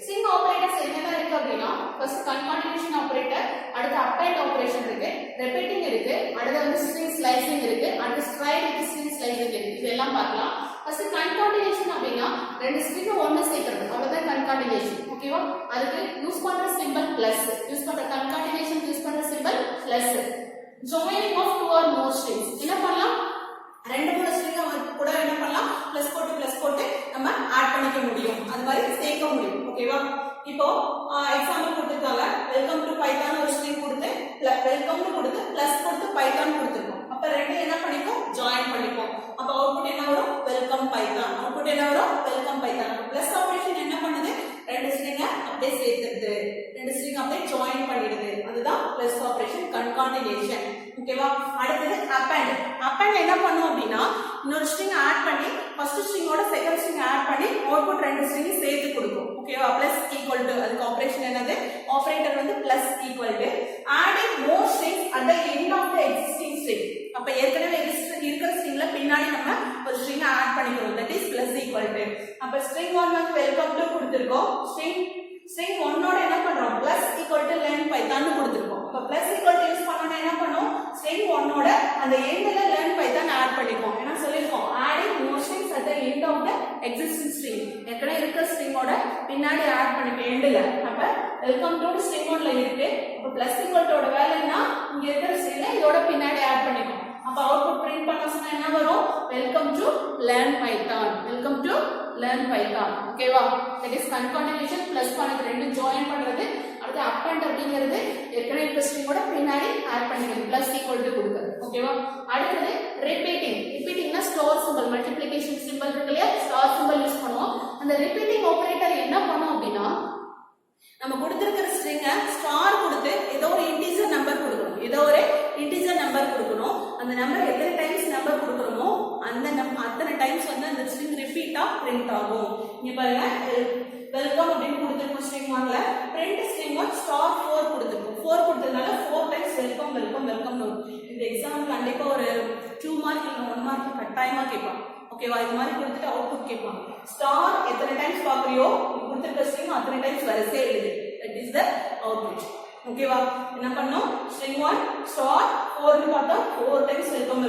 ஸ்ட்ரிங் ஆபரேட்டர்ஸ் என்னென்ன இருக்கு அப்படின்னா, ஃபர்ஸ்ட் கன்காட்டினேஷன் ஆபரேட்டர், அடுத்து அப்பெண்ட் ஆபரேஷன் இருக்கு, ரெபீட்டிங் இருக்கு, அடுத்து வந்து ஸ்ட்ரிங் ஸ்லைசிங் இருக்கு, அடுத்து ஸ்ட்ரைட் வித் ஸ்ட்ரிங் ஸ்லைசிங் இருக்கு. இதெல்லாம் பார்க்கலாம். ஃபர்ஸ்ட் கன்காட்டினேஷன் அப்படின்னா ரெண்டு ஸ்ட்ரிங் ஒன்னு சேர்க்கிறது, அவ்வளவுதான் கன்காட்டினேஷன். ஓகேவா? அதுக்கு யூஸ் பண்ற சிம்பல் பிளஸ், யூஸ் பண்ற கன்காட்டினேஷன் யூஸ் பண்ற symbol plus. Joining of two or more strings என்ன பண்ணலாம், ரெண்டு மூணு ஸ்ட்ரிங் கூட என்ன பண்ணலாம், பிளஸ் போட்டு நம்ம ஆட் பண்ணிக்க முடியும், அது மாதிரி சேர்க்க முடியும். ஓகேவா? இப்போ எக்ஸாம்பிள் கொடுத்துருக்காங்க, வெல்கம் டு பைத்தான் ஒரு ஸ்ட்ரிங் கொடுத்து வெல்கம் கொடுத்து பிளஸ் கொடுத்து பைத்தான் கொடுத்துருக்கோம். அப்ப ரெண்டு என்ன பண்ணிப்போம், ஜாயின் பண்ணிப்போம். அப்ப அவுட்புட் என்ன வரும், வெல்கம் பைத்தான். அவுட்புட் என்ன வரும், வெல்கம் பைத்தான். பிளஸ் ஆபரேஷன் என்ன பண்ணுது, ரெண்டு ஸ்ட்ரிங் அப்படியே சேர்த்துடுது, ரெண்டு ஸ்ட்ரிங் அப்படியே ஜாயின் பண்ணிடுது. அதுதான் பிளஸ் ஆபரேஷன், கன்காட்டினேஷன். ஓகேவா? அடுத்தது அப்பெண்ட் என்ன பண்ணும் அப்படின்னா, இன்னொரு ஸ்ட்ரிங் ஆட் பண்ணி ஃபர்ஸ்ட் ஸ்ட்ரிங்கோட செகண்ட் ஸ்ட்ரிங் ஆட் பண்ணி அவுட்புட் ரெண்டு ஸ்ட்ரிங் சேர்த்து கொடுக்கும். ஓகேவா? பிளஸ் ஈக்குவல் டு, அதுக்கு ஆபரேஷன் என்னது, ஆபரேட்டர் வந்து plus equal to adding more strings at the end of the existing string. அப்ப ஏற்கனவே இருக்கிற ஸ்ட்ரிங்ல பின்னாடி நம்ம ஒரு ஸ்ட்ரிங் ஆட் பண்ணிக்கிறோம், that is plus equal to. அப்ப ஸ்ட்ரிங் 1 வந்து வெல்கம் டு கொடுத்திருக்கோம், ஸ்ட்ரிங் 1 ஓட என்ன பண்றோம், plus equal to learn python னு கொடுத்திருக்கோம். அப்ப பிளஸ் ஈக்குவல் டு யூஸ் பண்ணோம்னா என்ன பண்ணும், ஸ்ட்ரிங் 1 ஓட அந்த எண்ட்ல learn python ஆட் பண்ணிப்போம். என்ன சொல்லிருக்கோம், adding more strings at the end of the existing string. ஏற்கனவே இருக்கிற ஸ்ட்ரிங் ஓட பின்னாடி ஆட் பண்ணிப்போம் எண்ட்ல. அப்ப வெல்கம் டு ஸ்ட்ரிங் 1ல இருக்கு, அப்ப பிளஸ் ஈக்குவல் டு ஓட வேல்யூ என்ன, இங்க இருக்கிற ஸ்ட்ரிங்ல இதோட பின்னாடி ஆட் பண்ணிப்போம். அப்ப அவுட்புட் பிரிண்ட் பண்ண சொன்னா என்ன வரும், welcome to learn python, welcome to learn python. ஓகேவா? தட் இஸ் கன்காட்டினேஷன், பிளஸ் பண்ணது ரெண்டு ஜாயின் பண்றது. அடுத்து அப்பெண்ட் அப்படிங்கிறது ஏற்கனவே இருக்கிற ஸ்ட்ரிங்கோட பின்னாடி ஆட் பண்ணிக்கிறது, பிளஸ் ஈக்குவல் டு கொடுக்கிறது. ஓகேவா? அடுத்தது ரிப்பீட்டிங்னா ஸ்டார் சிம்பல், மல்டிப்ளிகேஷன் சிம்பல் இருக்கு இல்லையா, ஸ்டார் சிம்பல் யூஸ் பண்ணுவோம். அந்த ரிப்பீட்டிங் ஆபரேட்டர் என்ன பண்ணும் அப்படின்னா, நம்ம கொடுத்திருக்கிற ஸ்ட்ரிங்க ஸ்டார் கொடுத்து ஏதோ ஒரு இன்டிஜர் நம்பர் கொடுக்கணும், அந்த நம்பர் எத்தனை டைம்ஸ் நம்பர் கொடுக்கறோமோ அத்தனை டைம்ஸ் வந்து அந்த ஸ்ட்ரிங் ரிப்பீட்டா பிரிண்ட் ஆகும். இங்க பாருங்க, வெல்கம் அப்படின்னு கொடுத்திருக்கோம் ஸ்ட்ரிங் 1ல, பிரிண்ட் ஸ்ட்ரிங் 1 ஸ்டார் 4 கொடுத்திருக்கோம். 4 கொடுத்ததுனால 4 டைம்ஸ் வெல்கம் வரும். இந்த எக்ஸாம் கண்டிப்பா ஒரு 2 மார்க் இல்ல 1 மார்க் கட்டாயமா கேட்பாங்க. ஓகேவா? இது மாதிரி கொடுத்துட்டு அவுட்புட் கேட்பாங்க. ஸ்டார் எத்தனை டைம்ஸ் பாக்குறியோ கொடுத்திருக்க ஸ்ட்ரிங் அத்தனை டைம்ஸ் வரிசையா எழுது, தட் இஸ் தி அவுட்புட். ஓகேவா? என்ன பண்ணோம், ஸ்ட்ரிங் 1 ஸ்டார் 4 னு பார்த்தா 4 டைம்ஸ் வெல்கம்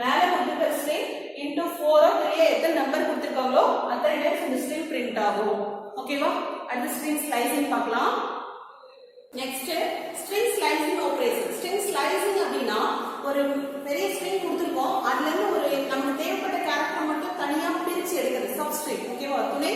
மேல கொடுத்திருக்க ஸ்ட்ரிங் into 4 3 எத்தனை நம்பர் கொடுத்திருக்காங்களோ அத்தனை டைம்ஸ் இந்த ஸ்ட்ரிங் பிரிண்ட் ஆகும். ஓகேவா? அடுத்து ஸ்ட்ரிங் ஸ்லைசிங் பார்க்கலாம். Next string slicing operation. String slicing அப்படினா ஒரு பெரிய ஸ்ட்ரிங் கொடுத்திருக்கோம், அதுல இருந்து ஒரு நமக்கு தேவைப்பட்ட கேரக்டர் மட்டும் தனியா பிரிச்சு எடுக்கிறது, சப்ஸ்ட்ரிங். ஓகேவா? துணை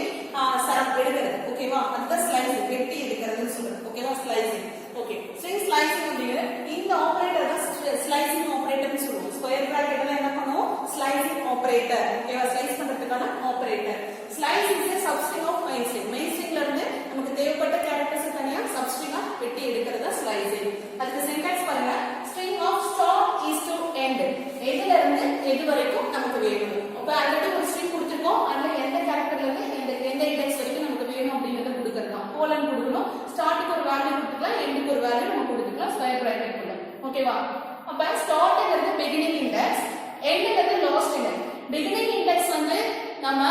சரம் எடுக்கிறது. ஓகேவா? அதுதான் ஸ்லைசிங், வெட்டி எடுக்கிறதுன்னு சொல்றது. ஓகேவா? ஸ்லைசிங். ஓகே, ஸ்ட்ரிங் ஸ்லைசிங் அப்படிங்கிற இந்த ஆபரேட்டர் தான் ஸ்லைசிங் ஆபரேட்டர்னு சொல்லுவோம். ஸ்கொயர் பிராக்கெட்ல என்ன பண்ணுவோம், ஸ்லைசிங் ஆபரேட்டர். ஓகேவா? ஸ்லைஸ் பண்றதுக்கான operator. Slice is a substring of main string. main stringல இருந்து நமக்கு தேவைப்பட்ட கேரக்டர்ஸ் தனியா சப்ஸ்ட்ரிங்கா வெட்டி எடுக்கிறது தான் ஸ்லைசிங். அதுக்கு சின்டாக்ஸ் பாருங்க, string of start is to end. எதுல இருந்து எது வரைக்கும் நமக்கு வேணும். அப்ப ஆல்ரெடி ஒரு ஸ்ட்ரிங் கொடுத்திருக்கோம், அதுல எந்த கேரக்டர்ல இருந்து எந்த இண்டெக்ஸ் வரைக்கும் நமக்கு வேணும் அப்படிங்கறத கொடுக்கறோம். கோலன் கொடுக்கணும், ஸ்டார்ட்க்கு ஒரு வேல்யூ கொடுத்துக்கலாம், எண்டுக்கு ஒரு வேல்யூ நம்ம கொடுத்துக்கலாம் ஸ்கொயர் பிராக்கெட் குள்ள. ஓகேவா? அப்ப ஸ்டார்ட்ங்கிறது பிகினிங் இண்டெக்ஸ், எண்ட்ங்கிறது லாஸ்ட் இண்டெக்ஸ். பிகினிங் இண்டெக்ஸ் வந்து நம்ம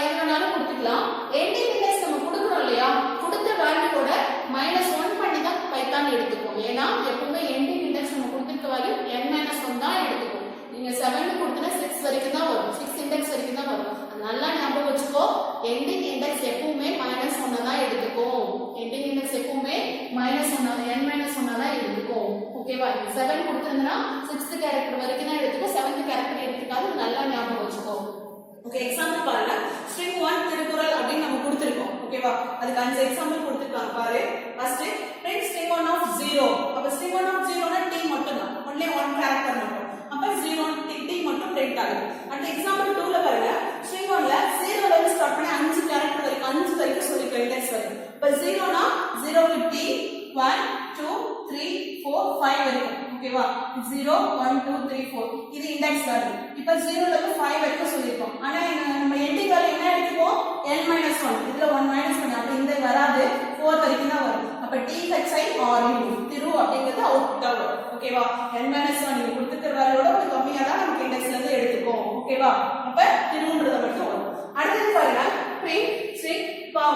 என்னனாலும் கொடுத்துக்கலாம், எண்டிங் இண்டெக்ஸ் நம்ம கொடுக்கறோம் இல்லையா, கொடுத்த வேல்யூவோட -1 பண்ணி தான் பைத்தான் எடுத்துக்கும். ஏன்னா எப்பவுமே எண்டிங் இண்டெக்ஸ் நம்ம கொடுத்திருக்க வேல்யூ n-1 தான் எடுத்துக்கும். நீங்க 7 கொடுத்தனா 6 வரைக்கும் தான் வரும், 6 இண்டெக்ஸ் வரைக்கும் தான் வரும். நல்லா ஞாபகம் வச்சுக்கோ, எண்டிங் இண்டெக்ஸ் எப்பவுமே -1 தான் எடுத்துக்கும். எண்டிங் இண்டெக்ஸ் எப்பவுமே n-1 தான் எடுத்துக்கும். ஓகேவா? 7 கொடுத்திருந்தா 6th கேரக்டர் வரைக்கும் தான் எடுத்துக்கும், 7th கேரக்டர் எடுத்துக்காது. நல்லா ஞாபகம் வச்சுக்கோ. ஓகே, எக்ஸாம்பிள் பாருங்க. ஸ்ட்ரிங் 1 திருக்குறள் அப்படி நம்ம கொடுத்திருக்கோம். ஓகேவா? அதுக்கு 5 எக்ஸாம்பிள் கொடுத்திருக்காங்க பாரு. First print string 1 of 0. அப்ப string 1 of 0 னா t மட்டும் தான், only one character மட்டும். அப்ப 0 t மட்டும் print ஆகும். அடுத்து எக்ஸாம்பிள் 2ல பாருங்க, string 1ல 0 ல இருந்து ஸ்டார்ட் பண்ணி 5 character வரைக்கும் 5 வரைக்கும் சொல்லிருக்கோம் இண்டெக்ஸ் வரைக்கும். அப்ப 0 னா 0 to t 1 2 3 4 5 வரைக்கும் ஓகேவா 0 1 2 3 4 இது இண்டெக்ஸ் வேல்யூ இப்போ 0 ல இருந்து 5 வரைக்கும் சொல்லிருக்கோம் ஆனா நம்ம எண்டிங் வேல்யூ என்ன எடுத்துப்போம் n - 1 இதுல 1 - 1 அப்ப இந்த வராது 4 வரைக்கும் தான் வரும் அப்ப THIRU திரு அப்படிங்கிறது அவுட்புட்டா வரும் ஓகேவா n - 1 நீங்க கொடுத்துக்கிற வேல்யூவோட ஒரு கம்மியா தான் நமக்கு இண்டெக்ஸ்ல இருந்து எடுத்துப்போம் ஓகேவா அப்ப திருன்றத மட்டும் வரும் அடுத்து பாருங்க print string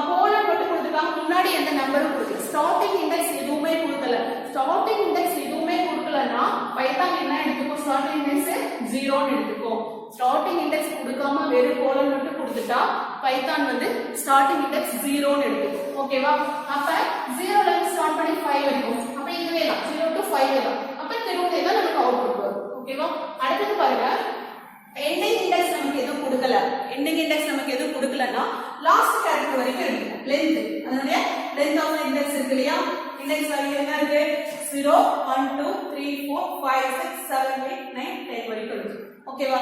கோலன் மட்டும் கொடுத்துட்டாங்க முன்னாடி எந்த நம்பரும் கொடுக்கல ஸ்டார்டிங் இண்டெக்ஸ் எதுவுமே கொடுக்கல ஸ்டார்டிங் இண்டெக்ஸ் எதுவுமே கொடுக்கலனா பைதான் என்ன எடுத்துக்கும் ஸ்டார்டிங் இண்டெக்ஸ் 0 ன்னு எடுத்துக்கும் ஸ்டார்டிங் இண்டெக்ஸ் கொடுக்காம வெறும் கோலன் மட்டும் கொடுத்துட்டா பைதான் வந்து ஸ்டார்டிங் இண்டெக்ஸ் 0 ன்னு எடுத்துக்கும் ஓகேவா அப்ப 0 ல இருந்து ஸ்டார்ட் பண்ணி 5 வரைக்கும் அப்ப இதுவே தான் 0 to 5 தான் அப்ப திருவுதே தான் நமக்கு அவுட்புட் வரும் ஓகேவா அடுத்து பாருங்க எண்டிங் இண்டெக்ஸ் நமக்கு எதுவும் கொடுக்கல எண்டிங் இண்டெக்ஸ் நமக்கு எதுவும் கொடுக்கலனா லாஸ்ட் கேரக்டர் வரைக்கும் எடுக்கும் லெந்த் அதனுடைய லெந்த் ஆஃப் இண்டெக்ஸ் இருக்கு இல்லையா இண்டெக்ஸ் வேல்யூ என்ன இருக்கு 0 1 2 3 4 5 6 7 8 9 10 வரைக்கும் இருக்கு ஓகேவா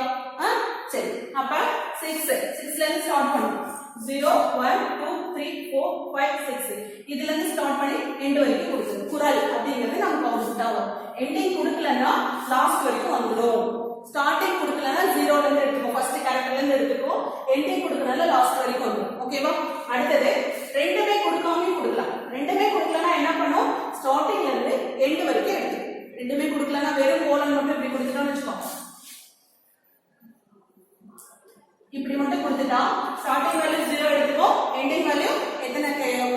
சரி அப்ப 6 ல இருந்து ஸ்டார்ட் பண்ணுங்க 0 1 2 3 4 5 6 இதுல இருந்து ஸ்டார்ட் பண்ணி எண்ட் வரைக்கும் கொடுத்துரு குறள் அப்படிங்கிறது நமக்கு அவுட்புட்டா வரும் எண்டிங் கொடுக்கலனா லாஸ்ட் வரைக்கும் வந்துரும் ஸ்டார்டிங் கொடுக்கலனா 0 ல இருந்து எடுத்துக்கோ ஃபர்ஸ்ட் கேரக்டர்ல இருந்து எடுத்துக்கோ எண்டிங் கொடுக்கறனால லாஸ்ட் வரைக்கும் வந்துரும் ஓகேவா அடுத்து ரெண்டுமே கொடுக்காம கொடுக்கலாம் ரெண்டுமே கொடுக்கலனா என்ன பண்ணும் ஸ்டார்டிங்ல இருந்து எண்ட் வரைக்கும் எடுத்துக்கோ ரெண்டுமே கொடுக்கலனா வெறும் கோலன் மட்டும் இப்படி கொடுத்துட்டோம்னு வெச்சுக்கோ இப்படி மட்டும் கொடுத்துட்டா ஸ்டார்டிங் வேல்யூ 0 எடுத்துக்கோ எண்டிங் வேல்யூ எத்தனை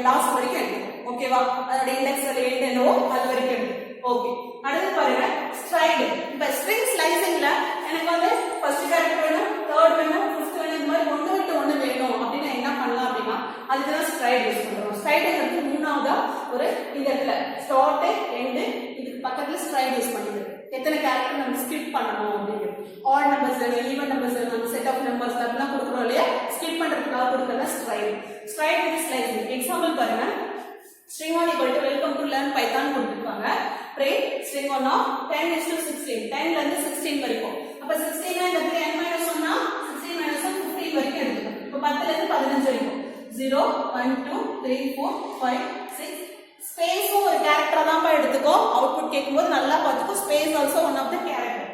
லாஸ்ட் வரைக்கும் எடுத்துக்கோ ஓகேவா அதோட இண்டெக்ஸ் வேல்யூ என்னவோ அது வரைக்கும் எடுத்துக்கோ ஓகே அடுத்து பாருங்க ஸ்ட்ரைடு இப்ப ஸ்ட்ரிங் ஸ்லைசிங்ல எனக்கு வந்து ஃபர்ஸ்ட் கேரக்டர் வேணும் தேர்ட் வேணும் ஃபிஃப்த் வேணும் இந்த மாதிரி ஒன்று விட்டு ஒன்று வேணும் அப்படின்னு என்ன பண்ணலாம் அப்படின்னா அதுக்கு தான் ஸ்ட்ரைடு யூஸ் பண்றோம் ஸ்ட்ரைடுங்கிறது மூணாவதா ஒரு இந்த இடத்துல ஸ்டார்ட் எண்டு இதுக்கு பக்கத்துல ஸ்ட்ரைடு யூஸ் பண்ணிடுது எத்தனை கேரக்டர் நம்ம ஸ்கிப் பண்ணணும் அப்படிங்கிறது ஆட் நம்பர்ஸ் வேணும் ஈவன் நம்பர்ஸ் வேணும் அந்த செட் ஆஃப் நம்பர்ஸ் அப்படிலாம் கொடுக்குறோம் இல்லையா ஸ்கிப் பண்றதுக்காக கொடுக்கறது stride stride with slicing example பாருங்க string 1 equal to welcome to learn python கொடுத்திருக்காங்க print string 1 of 10:16 10 ல இருந்து 16 வரைக்கும் அப்ப 16 னா இந்த இடத்துல n - 1 னா 16 - 1 15 வரைக்கும் எடுத்துக்கணும் இப்ப 10 ல இருந்து 15 வரைக்கும் 0 1 2 3 4 5 6 ஸ்பேஸ் ஒரு கேரக்டர் தான் எடுத்துக்கோ அவுட்புட் கேக்கும்போது நல்லா பாத்துக்கோ space also one of the character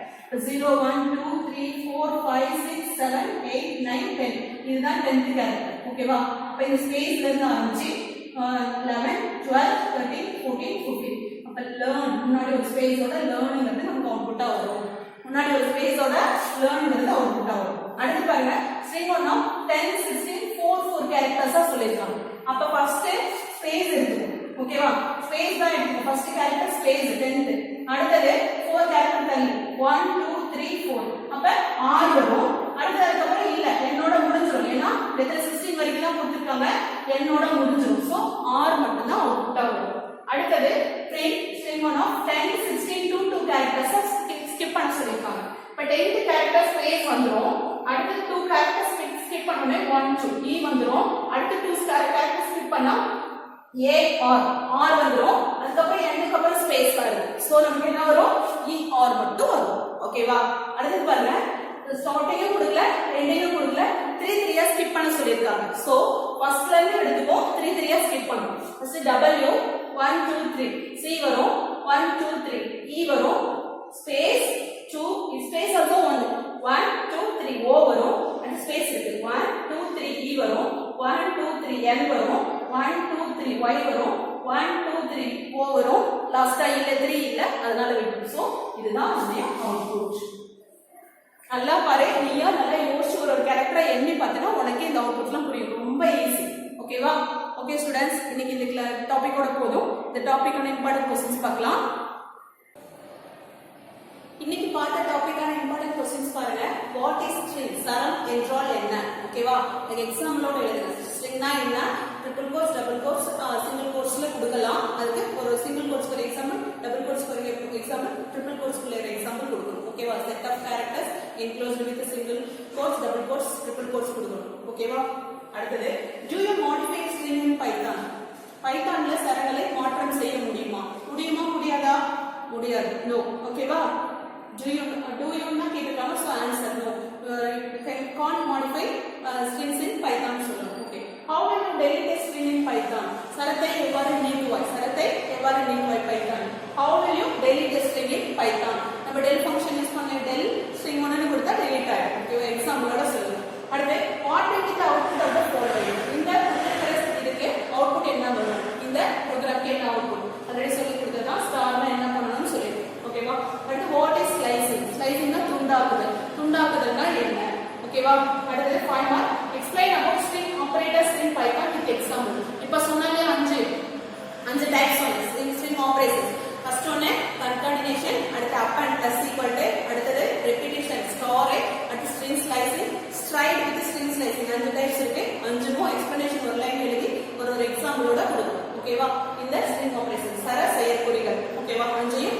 0 1 2 3 4 5 6 7 8 9 10 இதுதான் 10th கேரக்டர் ஓகேவா அப்ப இந்த ஸ்பேஸ்ல இருந்து ஆரம்பிச்சு 11 12 13 14 15 அப்ப learn முன்னாடி ஒரு ஸ்பேஸோட learnங்கிறது நமக்கு அவுட்புட்டா வரும் முன்னாடி ஒரு ஸ்பேஸோட learnங்கிறது அவுட்புட்டா வரும் அடுத்து பாருங்க string 1 10 16 4 கேரக்டர்ஸா சொல்லிருக்காங்க அப்ப ஃபர்ஸ்ட் ஸ்பேஸ் எடுத்துக்கோ ஓகேவா ஸ்பேஸ் தான் எடுத்துக்கோ ஃபர்ஸ்ட் கேரக்டர் ஸ்பேஸ் 10th அடுத்து 4 கேரக்டர் தள்ளி 1 2 3 4 அப்ப 6 வரும் அடுத்து அப்புறம் இல்ல என்னோட முடிஞ்சிரும் ஏன்னா லெட்டர் 16 வரைக்கும் தான் கொடுத்திருக்காங்க என்னோட முடிஞ்சிரும் சோ 6 மட்டும் தான் அவுட்புட்டா வரும் அடுத்து print string 1 of 10 16 to 2 characters skip பண்ண சொல்லிருக்காங்க இப்ப 10th character ஸ்பேஸ் வந்துரும் அடுத்து 2 characters ஸ்கிப் பண்ணோமே 1 2 e வந்துரும் அடுத்து 2 characters ஸ்கிப் பண்ணா a or வந்துரும் அதுக்கு அப்புறம் n அப்புறம் ஸ்பேஸ் வரும் சோ நமக்கு என்ன வரும் e or மட்டும் வரும் ஓகேவா அடுத்து பாருங்க ஸ்டார்டிங்கும் கொடுக்கல எண்டிங்கும் கொடுக்கல 3 3 ஸ்கிப் பண்ண சொல்லிருக்காங்க சோ ஃபர்ஸ்ட்ல இருந்து எடுத்துப்போம் 3 3 ஸ்கிப் பண்ணுவோம் ஃபர்ஸ்ட் w 1 2 3 c வரும் 1 2 3 e வரும் ஸ்பேஸ் 2 ஸ்பேஸ் also 1 2 3 o வரும் அந்த ஸ்பேஸ் இருக்கு 1 2 3 e வரும் 1 2 3 n வரும் 1 2 3 y வரும் 1 2 3 o வரும் லாஸ்டா இல்ல 3 இல்ல அதனால விட்டுரும் சோ இதுதான் நம்மளுடைய அவுட்புட் நல்லா பாரு நீயா நல்லா யோசிச்சு ஒரு கேரக்டரை எண்ணி பார்த்தனா உனக்கு இந்த அவுட்புட்லாம் புரியும் ரொம்ப ஈஸி ஓகேவா ஓகே ஸ்டூடண்ட்ஸ் இன்னைக்கு இந்த டாபிக்கோட போதும் இந்த டாபிக்கான இம்பார்ட்டன்ட் क्वेश्चंस பார்க்கலாம் இன்னைக்கு பார்த்த டாபிக்கான இம்பார்ட்டன்ட் क्वेश्चंस பாருங்க வாட் இஸ் ஸ்ட்ரிங் சரம் என்றால் என்ன ஓகேவா இந்த எக்ஸாம்லோட எழுதுங்க ஸ்ட்ரிங்னா என்ன triple quotes double quotes single கோட்ஸ்ல கொடுக்கலாம் அதுக்கு ஒரு சிங்கிள் கோட்ஸ் ஒரு எக்ஸாம்பிள் டபுள் கோட்ஸ் ஒரு எக்ஸாம்பிள் ட்ரிபிள் கோட்ஸ் குள்ள ஒரு எக்ஸாம்பிள் கொடுக்கணும் ஓகேவா set of characters enclosed with single quotes double quotes triple quotes கொடுக்கணும் ஓகேவா அடுத்து do you modify string in python பைத்தான்ல சரங்களை மாற்றம் செய்ய முடியுமா முடியாதா முடியாது no ஓகேவா do you னா கேக்குறாங்க so answer no can't modify strings in python சொல்லணும் okay how will you delete a string in python சரத்தை எவ்வாறு நீக்குவாய் சரத்தை எவ்வாறு நீங்க Python how will you delete a string in python நம்ம del function யூஸ் பண்ண del string ஒன்னு கொடுத்தா delete ஆயிடும் ஓகேவா எக்ஸாம்பிளோட சொல்லுங்க அடுத்து what will be the output of the following இந்த இதுக்கு அவுட்புட் என்ன வரும் இந்த ப்ரோக்ராம்க்கு என்ன அவுட்புட் ஆல்ரெடி சொல்லி கொடுத்ததா ஸ்டார்னா என்ன பண்ணனும்னு சொல்லிருக்கேன் ஓகேவா அடுத்து what is slicing slicingனா துண்டாக்குதல்னா என்ன ஓகேவா அடுத்து 5 mark explain about string operators in python with example இப்ப சொன்னாங்க அஞ்சு டைப்ஸ் வந்து string operators ஃபர்ஸ்ட் ஒன்னு concatenation அடுத்து up and plus equal to அடுத்து repetition store அடுத்து string slicing stride with string slicing அஞ்சு டைப்ஸ் இருக்கு அஞ்சுமோ எக்ஸ்பிளனேஷன் ஒரு லைன் எழுதி ஒரு எக்ஸாம்பிளோட கொடுங்க ஓகேவா இந்த string operators சர செயற்குறிகள் ஓகேவா அஞ்சையும்